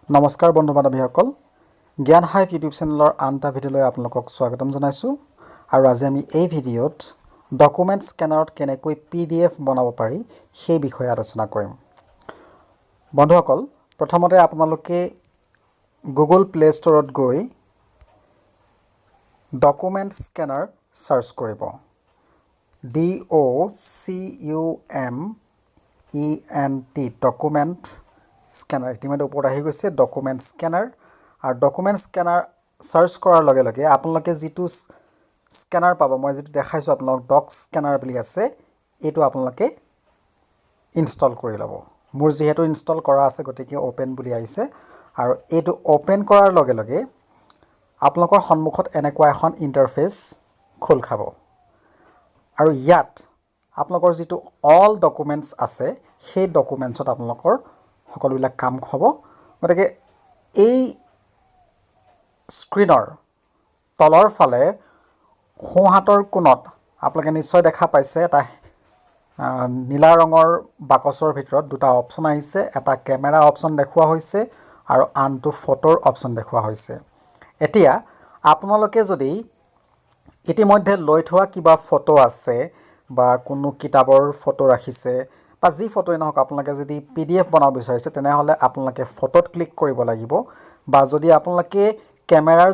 নমস্কাৰ বন্ধু বান্ধৱীসকল জ্ঞান হাইভ ইউটিউব চেনেলৰ আনটা ভিডিঅ'লৈ আপোনালোকক স্বাগতম জনাইছোঁ আৰু আজি আমি এই ভিডিঅ'ত ডকুমেণ্ট স্কেনাৰত কেনেকৈ PDF বনাব পাৰি সেই বিষয়ে আলোচনা কৰিম বন্ধুসকল প্ৰথমতে আপোনালোকে Google Play Storeত গৈ ডকুমেণ্ট স্কেনাৰ সাৰ্চ কৰিব DOCUMENT ডকুমেণ্ট স্কেনাৰ ইতিমধ্যে ওপৰত আহি গৈছে ডকুমেণ্ট স্কেনাৰ আৰু ডকুমেণ্ট স্কেনাৰ সাৰ্চ কৰাৰ লগে লগে আপোনালোকে যেটো স্কেনাৰ পাব মই যেটো দেখাইছো আপোনালোক ডক স্কেনাৰ বুলি আছে এটো আপোনালোকে ইনষ্টল কৰি ল'ব মোৰ যেহেতু ইনষ্টল কৰা আছে গতিকে ওপেন বুলি আহিছে আৰু এটো ওপেন কৰাৰ লগে লগে আপোনালোকৰ সন্মুখত এনেকুৱা এখন ইন্টাৰফেস খোল খাব আৰু ইয়াত আপোনালোকৰ যেটো অল ডকুমেণ্টছ আছে সেই ডকুমেণ্টছত আপোনালোকৰ সকলোবিলাক কাম হ'ব গতিকে এই স্ক্ৰিনৰ তলৰ ফালে সোঁহাতৰ কোণত আপোনালোকে নিশ্চয় দেখা পাইছে এটা নীলা ৰঙৰ বাকচৰ ভিতৰত দুটা অপচন আহিছে এটা কেমেৰা অপচন দেখুৱা হৈছে আৰু আনটো ফটোৰ অপচন দেখুৱা হৈছে এতিয়া আপোনালোকে যদি ইতিমধ্যে লৈ থোৱা কিবা ফটো আছে বা কোনো কিতাপৰ ফটো ৰাখিছে বা যি ফটোই নহওক আপোনালোকে যদি PDF বনাব বিচাৰিছে তেনেহলে আপোনালোকে ফটোত ক্লিক কৰিব লাগিব বা যদি আপোনালোকে কেমেৰাৰ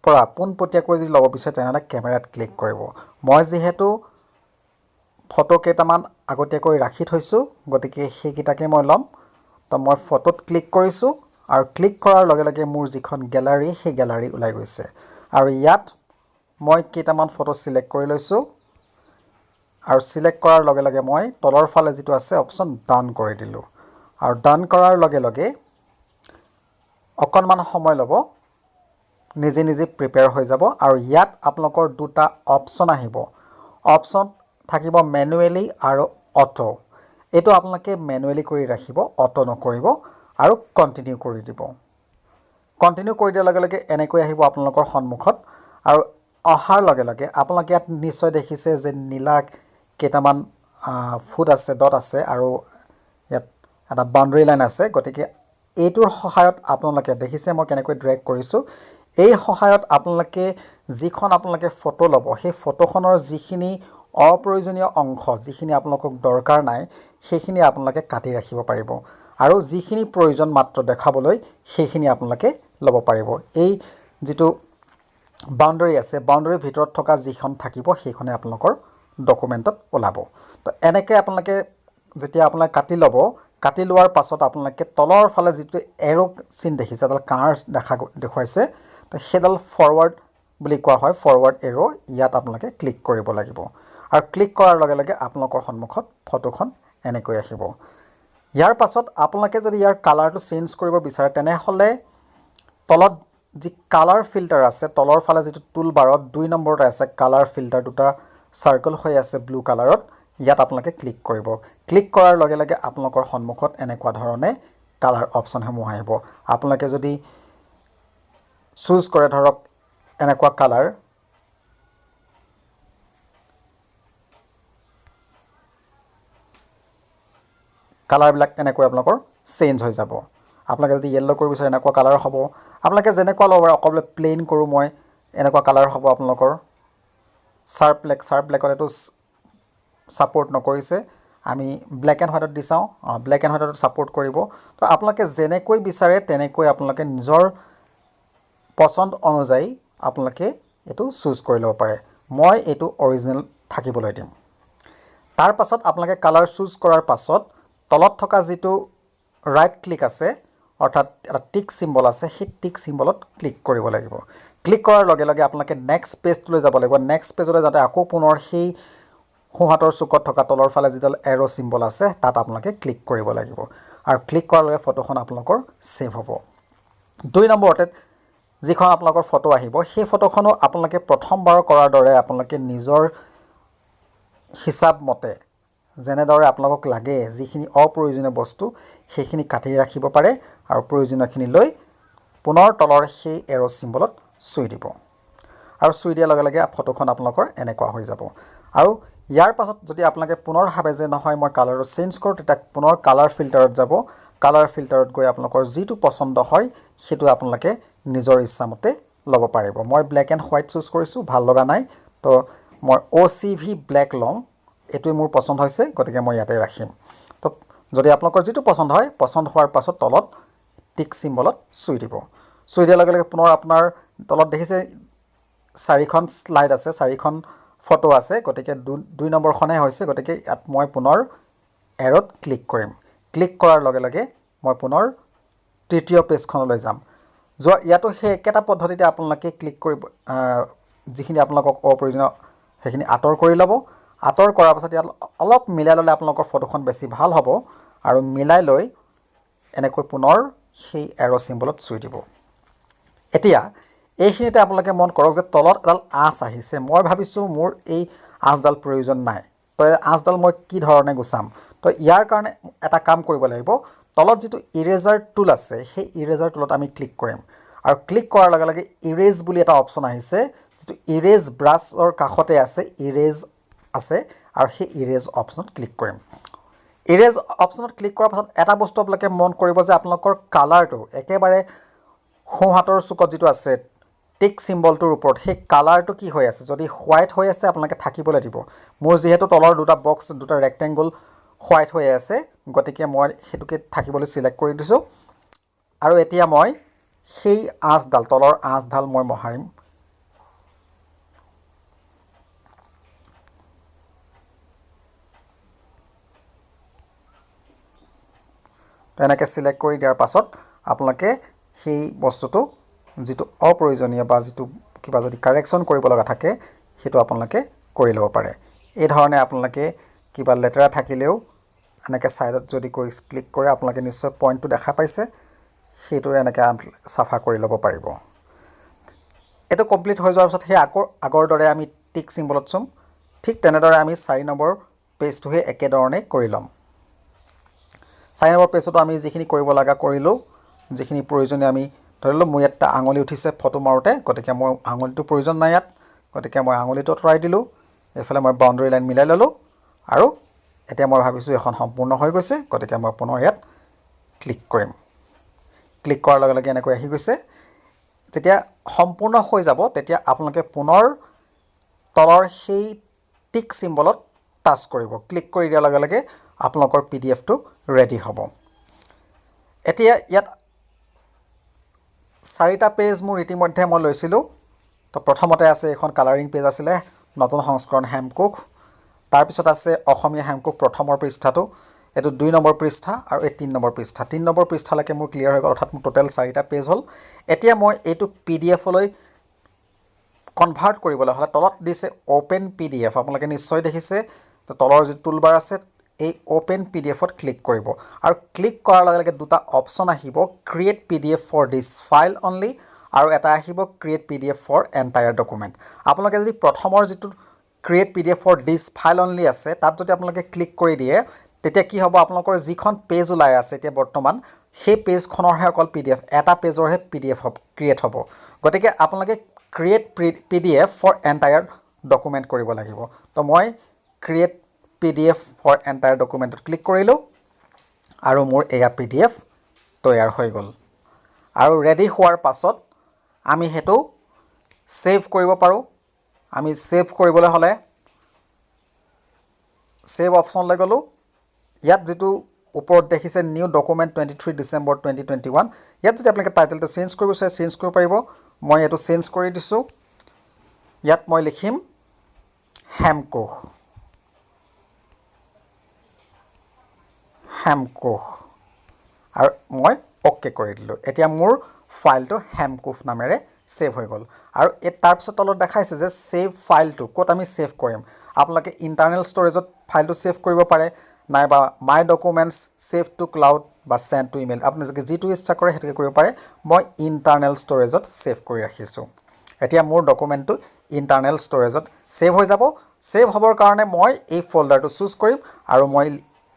পৰা পোনপটীয়াকৈ যদি ল'ব বিচাৰে তেনেহলে কেমেৰাত ক্লিক কৰিব মই যেহেতু ফটো কেইটামান আগতীয়াকৈ ৰাখি থৈছো গতিকে সেই কিটাকে মই ল'ম তো মই ফটোত ক্লিক কৰিছো আৰু ক্লিক কৰাৰ লগে লগে মোৰ যিখন গ্যালাৰী সেই গ্যালাৰী ওলাই গৈছে আৰু ইয়াত মই কেইটামান ফটো সিলেক্ট কৰি লৈছো আৰু সিলেক্ট কৰাৰ লগে লগে মই তলৰ ফালে যেটো আছে অপচন ডান কৰি দিলো আৰু ডান কৰাৰ লগে লগে অকনমান সময় ল'ব নিজে নিজে প্ৰিপেয়াৰ হৈ যাব আৰু ইয়াত আপোনালোকৰ দুটা অপচন আহিব অপচন থাকিব ম্যানুৱেলি আৰু অটো এটো আপোনালোকে ম্যানুৱেলি কৰি ৰাখিব অটো নকৰিব আৰু কন্টিনিউ কৰি দিব কন্টিনিউ কৰি দিয়াৰ লগে লগে এনেকৈ আহিব আপোনালোকৰ সন্মুখত আৰু অহাৰ লগে লগে আপোনালোকে ইয়াত নিশ্চয় দেখিছে যে নীলা কেইটামান ফুট আছে ডট আছে আৰু ইয়াত এটা বাউণ্ডাৰী লাইন আছে গতিকে এইটোৰ সহায়ত আপোনালোকে দেখিছে মই কেনেকৈ ড্ৰেগ কৰিছো এই সহায়ত আপোনালোকে যিখন আপোনালোকে ফটো ল'ব সেই ফটোখনৰ যিখিনি অপ্ৰয়োজনীয় অংশ যিখিনি আপোনালোকক দৰকাৰ নাই সেইখিনি আপোনালোকে কাটি ৰাখিব পাৰিব আৰু যিখিনি প্ৰয়োজন মাত্ৰ দেখাবলৈ সেইখিনি আপোনালোকে ল'ব পাৰিব এই যেটো বাউণ্ডাৰী আছে বাউণ্ডাৰীৰ ভিতৰত থকা যিখন থাকিব সেইখনে আপোনালোকৰ ডকুমেণ্টত ওলাব তো এনেকৈ আপোনালোকে যেতিয়া আপোনালোকে কাটি লোৱাৰ পাছত আপোনালোকে তলৰ ফালে যেটো এৰো চিন দেখিছে এটা কাঁৰ দেখুৱাইছে তো হেডাল ফৰৱাৰ্ড বুলি কোৱা হয় ফৰৱাৰ্ড এৰো ইয়াত আপোনালোকে ক্লিক কৰিব লাগিব আৰু ক্লিক কৰাৰ লগে লগে আপোনালোকৰ সন্মুখত ফটোখন এনেকৈ আহিব ইয়াৰ পাছত আপোনালোকে যদি ইয়াৰ কালাৰটো চেঞ্জ কৰিব বিচাৰে তেনেহলে তলত যি কালাৰ ফিল্টাৰ আছে তলৰ ফালে যেটো টুল বাৰত 2 নম্বৰত আছে কালাৰ ফিল্টাৰ দুটা সাৰ্কেল হৈ আছে ব্লু কালাৰত ইয়াত আপোনালোকে ক্লিক কৰিব ক্লিক কৰাৰ লগে লগে আপোনালোকৰ সন্মুখত এনেকুৱা ধৰণে কালাৰ অপচন সমূহ আহিব আপোনালোকে যদি চুজ কৰে ধৰক এনেকুৱা কালাৰ বিলাক এনেকৈ আপোনালোকৰ চেঞ্জ হৈ যাব আপোনালোকে যদি ইয়েলো কৰিব বিচাৰে এনেকুৱা কালাৰ হ'ব আপোনালোকে যেনেকুৱা ল'ব অকল প্লেন কৰো মই এনেকুৱা কালাৰ হ'ব আপোনালোকৰ শাৰ্প ব্লেকত এটো সাপোৰ্ট নকৰিছে আমি ব্ল্যাক এণ্ড হোৱাইটত দি চাও ব্ল্যাক এণ্ড হোৱাইটত সাপোৰ্ট কৰিব তো আপোনালোকে যেনেকৈ বিচাৰে তেনেকৈ আপোনালোকে নিজৰ পছন্দ অনুযায়ী আপোনালোকে এটো চুজ কৰি ল'ব পাৰে মই এটো অৰিজিনাল থাকিবলৈ দিম তাৰ পাছত আপোনালোকে কালাৰ চুজ কৰাৰ পাছত তলত থকা যেটো ৰাইট ক্লিক আছে অৰ্থাৎ এটা টিক সিম্বল আছে সেই টিক সিম্বলত ক্লিক কৰিব লাগিব ক্লিক কৰাৰ লগে লগে আপোনালোকে নেক্সট পেজলৈ যাব লাগিব নেক্সট পেজলৈ যাতে আকৌ পুনৰ সেই সোঁহাতৰ চুকত থকা তলৰ ফালে যেডাল এৰো সিম্বল আছে তাত আপোনালোকে ক্লিক কৰিব লাগিব আৰু ক্লিক কৰাৰ লগে ফটোখন আপোনালোকৰ সেভ হ'ব 2 নম্বৰতে যিখন আপোনালোকৰ ফটো আহিব সেই ফটোখনো আপোনালোকে প্ৰথমবাৰ কৰাৰ দৰে আপোনালোকে নিজৰ হিচাপ মতে যেনেদৰে আপোনালোকক লাগে যিখিনি অপ্ৰয়োজনীয় বস্তু সেইখিনি কাটি ৰাখিব পাৰে আৰু প্ৰয়োজনীয়খিনি লৈ পুনৰ তলৰ সেই এৰো সিম্বলত চুই দিব আৰু চুই দিয়াৰ লগে লগে ফটোখন আপোনালোকৰ এনেকুৱা হৈ যাব আৰু ইয়াৰ পাছত যদি আপোনালোকে পুনৰ ভাবে যে নহয় মই কালাৰটো চেঞ্জ কৰো তেতিয়া পুনৰ কালাৰ ফিল্টাৰত যাব কালাৰ ফিল্টাৰত গৈ আপোনালোকৰ যিটো পছন্দ হয় সেইটো আপোনালোকে নিজৰ ইচ্ছামতে ল'ব পাৰিব মই ব্লেক এণ্ড হোৱাইট চুজ কৰিছোঁ ভাল লগা নাই তো মই OCV ব্লেক লওঁ এইটোৱে মোৰ পছন্দ হৈছে গতিকে মই ইয়াতে ৰাখিম তো যদি আপোনালোকৰ যিটো পছন্দ হয় পছন্দ হোৱাৰ পাছত তলত টিক চিম্বলত চুই দিব চুই দিয়াৰ লগে লগে পুনৰ আপোনাৰ তলত দেখিছে 4খন স্লাইড আছে 4খন ফটো আছে গতিকে 2 নম্বৰখনে হৈছে গতিকে ইয়াত মই পুনৰ এৰোত ক্লিক কৰিম ক্লিক কৰাৰ লগে লগে মই পুনৰ তৃতীয় পেজখনলৈ যাম ইয়াতো সেই একেটা পদ্ধতিতে আপোনালোকে ক্লিক কৰিব যিখিনি আপোনালোকক অপ্ৰয়োজনীয় সেইখিনি আঁতৰ কৰি ল'ব আঁতৰ কৰাৰ পাছত ইয়াত অলপ মিলাই ল'লে আপোনালোকৰ ফটোখন বেছি ভাল হ'ব আৰু মিলাই লৈ এনেকৈ পুনৰ সেই এৰো চিম্বলত চুই দিব এতিয়া এইখিনিতে আপোনালোকে মন কৰক যে তলত এডাল আঁচ আহিছে মই ভাবিছোঁ মোৰ এই আঁচডাল প্ৰয়োজন নাই তো আঁচডাল মই কি ধৰণে গুচাম তো ইয়াৰ কাৰণে এটা কাম কৰিব লাগিব তলত যিটো ইৰেজাৰ টুল আছে সেই ইৰেজাৰ টুলত আমি ক্লিক কৰিম আৰু ক্লিক কৰাৰ লগে লগে ইৰেজ বুলি এটা অপশ্যন আহিছে যিটো ইৰেজ ব্ৰাছৰ কাষতে আছে ইৰেজ আছে আৰু সেই ইৰেজ অপশ্যনত ক্লিক কৰিম ইৰেজ অপশ্যনত ক্লিক কৰাৰ পাছত এটা বস্তু আপোনালোকে মন কৰিব যে আপোনালোকৰ কালাৰটো একেবাৰে সোঁ হাতৰ চুকত যিটো আছে টিক চিম্বলটোৰ ওপৰত সেই কালাৰটো কি হৈ আছে যদি হোৱাইট হৈ আছে আপোনালোকে থাকিবলৈ দিব মোৰ যিহেতু তলৰ দুটা বক্স দুটা ৰেক্টেংগল হোৱাইট হৈ আছে গতিকে মই হেতুকে থাকিবলৈ সিলেক্ট কৰি দিছো আৰু এতিয়া মই সেই আঁচডাল তলৰ আঁচডাল মই মহাৰিম তেনেকৈ সিলেক্ট কৰি দিয়াৰ পাছত আপোনালোকে সেই বস্তুটো যিটো অপ্ৰয়োজনীয় বা যিটো কিবা যদি কাৰেকশ্যন কৰিব লগা থাকে সেইটো আপোনালোকে কৰি ল'ব পাৰে এই ধৰণে আপোনালোকে কিবা লেটাৰ থাকিলেও এনেকৈ সাইডত যদি কৈ ক্লিক কৰে আপোনালোকে নিশ্চয় পইণ্টটো দেখা পাইছে সেইটোৰে এনেকৈ সাফা কৰি ল'ব পাৰিব এটো কমপ্লিট হৈ যোৱাৰ পাছত সেই আগৰ দৰে আমি টিক চিম্বলত চুম ঠিক তেনেদৰে আমি 4 নম্বৰ পেজটোহে একেধৰণে কৰি ল'ম 4 নম্বৰ পেজটো আমি যিখিনি কৰিব লগা কৰিলো যিখিনি প্ৰয়োজনীয় আমি ধৰিলো মই এটা আঙুলি উঠিছে ফটো মাৰোতে গতিকে মই আঙুলিটো প্ৰয়োজন নাই ইয়াত গতিকে মই আঙুলিটো ট্ৰাই দিলো এফালে মই বাউণ্ডাৰী লাইন মিলাই ললো আৰু এতিয়া মই ভাবিছো এখন সম্পূৰ্ণ হৈ গৈছে গতিকে মই পুনৰ ইয়াত ক্লিক কৰিম ক্লিক কৰাৰ লগে লগে এনেকৈ আহি গৈছে যেতিয়া সম্পূৰ্ণ হৈ যাব তেতিয়া আপোনালোকে পুনৰ তলৰ সেই টিক চিম্বলত টাচ কৰিব ক্লিক কৰি দিয়াৰ লগে লগে আপোনালোকৰ পিডিএফটো ৰেডি হ'ব এতিয়া ইয়াত 4টা পেজ মোৰ ইতিমধ্যে মই লৈছিলো তো প্ৰথমতে আছে এখন কালাৰিং পেজ আছিলে নতুন সংস্কৰণ হেমকুক তাৰ পিছত আছে অসমীয়া হেমকুক প্ৰথমৰ পৃষ্ঠাটো এটো 2 নম্বৰ পৃষ্ঠা আৰু এই 3 নম্বৰ পৃষ্ঠা 3 নম্বৰ পৃষ্ঠালৈকে মোৰ ক্লিয়াৰ হৈ গ'ল অৰ্থাৎ মোৰ টোটাল 4টা পেজ হ'ল এতিয়া মই এইটো পিডিএফ লৈ কনভাৰ্ট কৰিবলৈ হলে তলত দিছে ওপেন পিডিএফ আপোনালোকে নিশ্চয় দেখিছে তো তলৰ যে টুলবাৰ আছে এই ওপেন পিডিএফত ক্লিক কৰিব আৰু ক্লিক কৰাৰ লগে লগে দুটা অপচন আহিব create PDF for this file only আৰু এটা আহিব create PDF for entire document আপোনালোকে যদি প্ৰথমৰ যেটো create PDF for this file only আছে তাত যদি আপোনালোকে ক্লিক কৰি দিয়ে তেতিয়া কি হ'ব আপোনালোকৰ যিখন পেজ ওলাই আছে এতিয়া বৰ্তমান সেই পেজখনৰহে অকল পিডিএফ এটা পেজৰহে পিডিএফ হ'ব ক্ৰিয়েট হ'ব গতিকে আপোনালোকে create PDF for entire document কৰিব লাগিব তো মই ক্ৰিয়েট পিডিএফ ফৰ এন্টায়াৰ ডকুমেন্টত ক্লিক কৰিলো আৰু মোৰ এয়া পিডিএফ তৈয়াৰ হৈ গ'ল আৰু ৰেডি হোৱাৰ পাছত আমি হেতু সেভ কৰিব পাৰো আমি সেভ কৰিবলৈ হলে সেভ অপচনলৈ গলো ইয়াত যেটো ওপৰত দেখিছে নিউ ডকুমেন্ট 23 ডিসেম্বৰ 2021 ইয়াত যদি আপোনালোকে টাইটেলটো চেঞ্জ কৰিব বিচাৰে চেঞ্জ কৰিব পাৰিব মই এটো চেঞ্জ কৰি দিছো ইয়াত মই লিখিম হেমকুক আৰু মই ওকে কৰি দিলো এতিয়া মোৰ ফাইলটো হেমকুক নামেৰে সেভ হৈ গ'ল আৰু তাৰ পিছত তলত দেখাইছে যে সেভ ফাইলটো ক'ত আমি সেভ কৰিম আপোনালোকে ইন্টাৰনেল ষ্টৰেজত ফাইলটো সেভ কৰিব পাৰে নাইবা my documents save to cloud বা সেন্ড টু ইমেইল আপোনালোকে যেটো ইচ্ছা কৰে হেতুকে কৰিব পাৰে মই ইন্টাৰনেল ষ্টৰেজত সেভ কৰি ৰাখিছো এতিয়া মোৰ ডকুমেন্টটো ইন্টাৰনেল ষ্টৰেজত সেভ হৈ যাব সেভ হ'বৰ কাৰণে মই এই ফোল্ডাৰটো চুজ কৰিম আৰু মই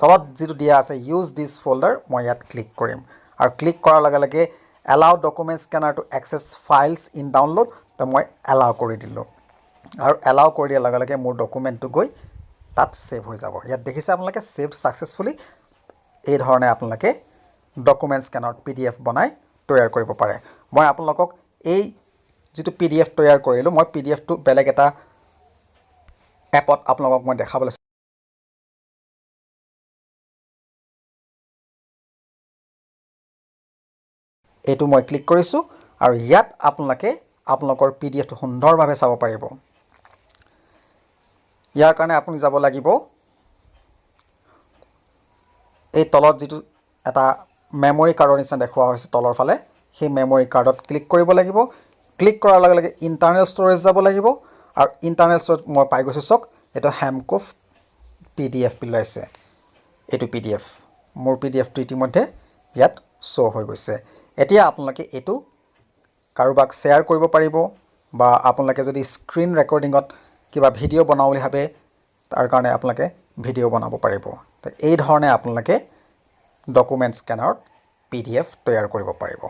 তলত যেটো দিয়া আছে ইউজ দিস ফোল্ডাৰ মই ইয়াত ক্লিক কৰিম আৰু ক্লিক কৰাৰ লগে লগে allow document scanner to access files in download তো মই allow কৰি দিলো আৰু allow কৰি দিয়াৰ লগে লগে মোৰ ডকুমেন্টটো গৈ তাত সেভ হৈ যাব ইয়াত দেখিছে আপোনালোকে সেভ সাকসেসফুলি এই ধৰণে আপোনালোকে ডকুমেণ্ট স্কেনাৰত PDF বনাই তৈয়াৰ কৰিব পাৰে। মই আপোনালোকক এই যিটো PDF তৈয়াৰ কৰিলোঁ, মই PDFটো বেলেগ এটা এপত আপোনালোকক মই দেখাবলৈ এইটো মই ক্লিক কৰিছোঁ আৰু ইয়াত আপোনালোকে আপোনালোকৰ PDFটো সুন্দৰভাৱে চাব পাৰিব। ইয়াৰ কাৰণে আপুনি যাব লাগিব এই তলত যিটো এটা মেমৰি কাৰ্ডৰ নিচিনা দেখুওৱা হৈছে তলৰ ফালে, সেই মেমৰি কাৰ্ডত ক্লিক কৰিব লাগিব। ক্লিক কৰাৰ লগে লগে ইণ্টাৰনেল ষ্ট'ৰেজ যাব লাগিব আৰু ইণ্টাৰনেল ষ্ট'ৰেজ মই পাই গৈছোঁ। চাওক, এইটো হেমকোফ PDF ওলাইছে। এইটো PDF, মোৰ PDFটো ইতিমধ্যে ইয়াত শ্ব' হৈ গৈছে। এতিয়া আপোনালোকে এইটো কাৰোবাক শ্বেয়াৰ কৰিব পাৰিব বা আপোনালোকে যদি স্ক্ৰীন ৰেকৰ্ডিঙত কিবা ভিডিঅ' বনাওঁ বুলি ভাবে, তাৰ কাৰণে আপোনালোকে ভিডিঅ' বনাব পাৰিব। তো এই ধৰণে আপোনালোকে ডকুমেণ্ট স্কেনাৰত PDF তৈয়াৰ কৰিব পাৰিব।